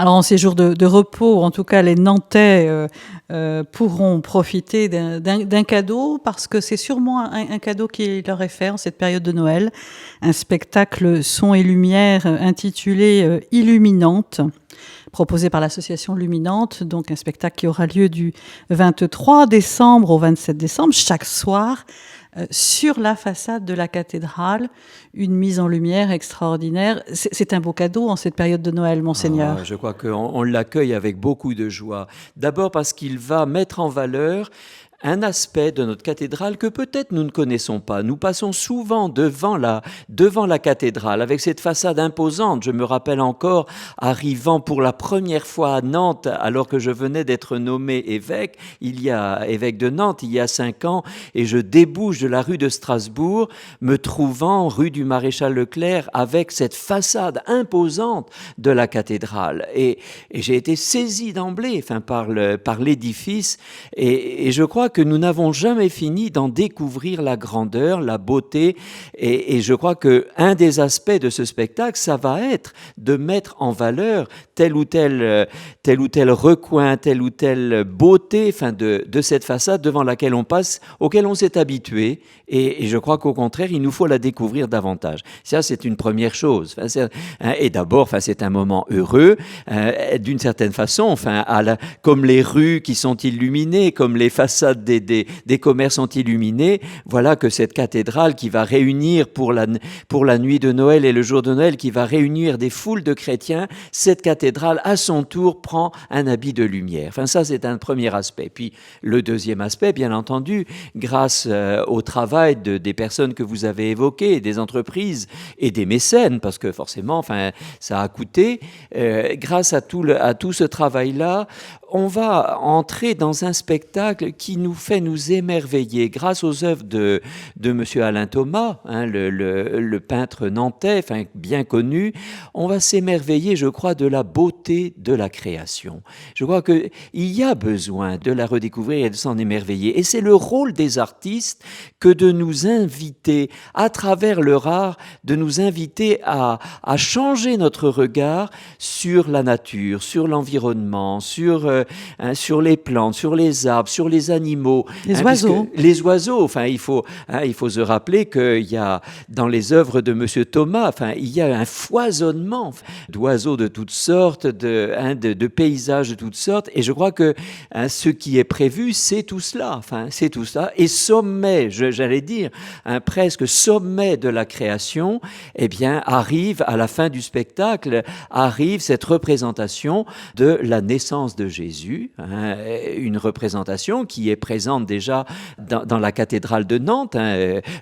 Alors en ces jours de repos, en tout cas les Nantais pourront profiter d'un cadeau, parce que c'est sûrement un cadeau qui leur est fait en cette période de Noël, un spectacle son et lumière intitulé Illuminante, proposé par l'association Luminante, donc un spectacle qui aura lieu du 23 décembre au 27 décembre, chaque soir, sur la façade de la cathédrale, une mise en lumière extraordinaire. C'est un beau cadeau en cette période de Noël, monseigneur. Je crois qu'on l'accueille avec beaucoup de joie. D'abord parce qu'il va mettre en valeur un aspect de notre cathédrale que peut-être nous ne connaissons pas. Nous passons souvent devant la cathédrale avec cette façade imposante. Je me rappelle encore arrivant pour la première fois à Nantes alors que je venais d'être nommé évêque de Nantes il y a 5 ans, et je débouche de la rue de Strasbourg, me trouvant rue du Maréchal Leclerc avec cette façade imposante de la cathédrale. Et j'ai été saisi d'emblée par l'édifice, et je crois que nous n'avons jamais fini d'en découvrir la grandeur, la beauté, et je crois qu'un des aspects de ce spectacle, ça va être de mettre en valeur tel ou tel recoin, telle ou telle beauté de cette façade devant laquelle on passe, auquel on s'est habitué, et je crois qu'au contraire, il nous faut la découvrir davantage. Ça, c'est une première chose. Et d'abord, c'est un moment heureux, d'une certaine façon, comme les rues qui sont illuminées, comme les façades des commerces sont illuminés. Voilà que cette cathédrale qui va réunir pour la nuit de Noël et le jour de Noël, qui va réunir des foules de chrétiens, cette cathédrale à son tour prend un habit de lumière. Ça, c'est un premier aspect. Puis le deuxième aspect, bien entendu, grâce au travail des personnes que vous avez évoquées, des entreprises et des mécènes, parce que forcément, ça a coûté. Grâce à tout ce travail-là, on va entrer dans un spectacle qui nous fait nous émerveiller grâce aux œuvres de M. Alain Thomas, le peintre nantais, bien connu. On va s'émerveiller, je crois, de la beauté de la création. Je crois qu'il y a besoin de la redécouvrir et de s'en émerveiller. Et c'est le rôle des artistes que de nous inviter, à travers leur art, de nous inviter à changer notre regard sur la nature, sur l'environnement, sur les plantes, sur les arbres, sur les animaux. Les oiseaux. Les oiseaux, il faut se rappeler qu'il y a, dans les œuvres de M. Thomas, il y a un foisonnement d'oiseaux de toutes sortes, de paysages de toutes sortes, et je crois que ce qui est prévu, c'est tout cela. C'est tout cela. Et sommet, j'allais dire, presque sommet de la création, arrive à la fin du spectacle, arrive cette représentation de la naissance de Jésus, une représentation qui est présente déjà dans la cathédrale de Nantes,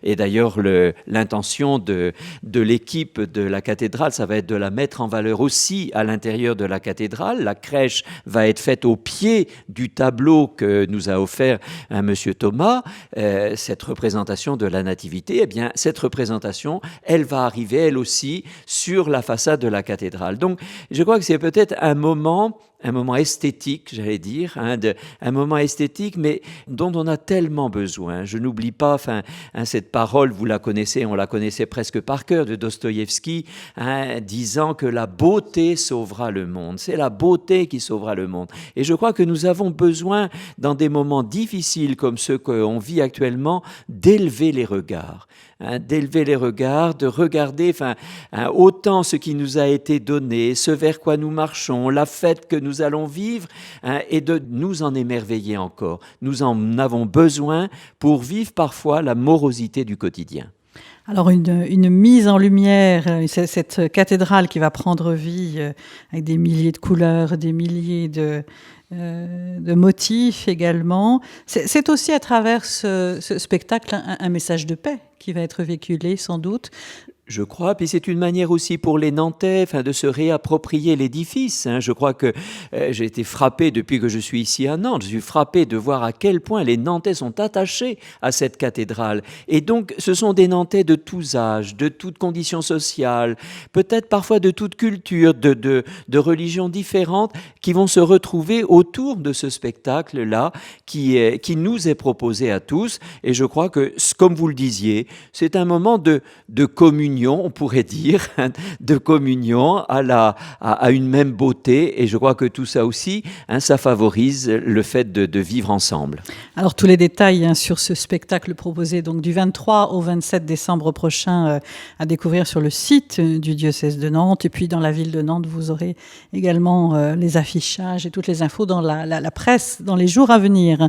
et d'ailleurs l'intention de l'équipe de la cathédrale, ça va être de la mettre en valeur aussi à l'intérieur de la cathédrale. La crèche va être faite au pied du tableau que nous a offert M. Thomas, cette représentation de la nativité. Cette représentation, elle va arriver elle aussi sur la façade de la cathédrale. Donc je crois que c'est peut-être un moment esthétique, j'allais dire, un moment esthétique, mais dont on a tellement besoin. Je n'oublie pas, cette parole, vous la connaissez, on la connaissait presque par cœur, de Dostoïevski, disant que la beauté sauvera le monde. C'est la beauté qui sauvera le monde. Et je crois que nous avons besoin, dans des moments difficiles comme ceux qu'on vit actuellement, d'élever les regards. De regarder autant ce qui nous a été donné, ce vers quoi nous marchons, la fête que nous allons vivre, et de nous en émerveiller encore. Nous en avons besoin pour vivre parfois la morosité du quotidien. Alors une mise en lumière, cette cathédrale qui va prendre vie avec des milliers de couleurs, des milliers de motifs également. C'est aussi à travers ce spectacle un message de paix qui va être véhiculé sans doute. Je crois, puis c'est une manière aussi pour les Nantais de se réapproprier l'édifice. Je crois que j'ai été frappé depuis que je suis ici à Nantes. Je suis frappé de voir à quel point les Nantais sont attachés à cette cathédrale. Et donc, ce sont des Nantais de tous âges, de toutes conditions sociales, peut-être parfois de toute culture, de religions différentes, qui vont se retrouver autour de ce spectacle-là qui nous est proposé à tous. Et je crois que, comme vous le disiez, c'est un moment de communion communion, on pourrait dire, de communion à une même beauté. Et je crois que tout ça aussi, ça favorise le fait de vivre ensemble. Alors tous les détails sur ce spectacle proposé donc du 23 au 27 décembre prochain à découvrir sur le site du diocèse de Nantes. Et puis dans la ville de Nantes, vous aurez également les affichages et toutes les infos dans la presse dans les jours à venir.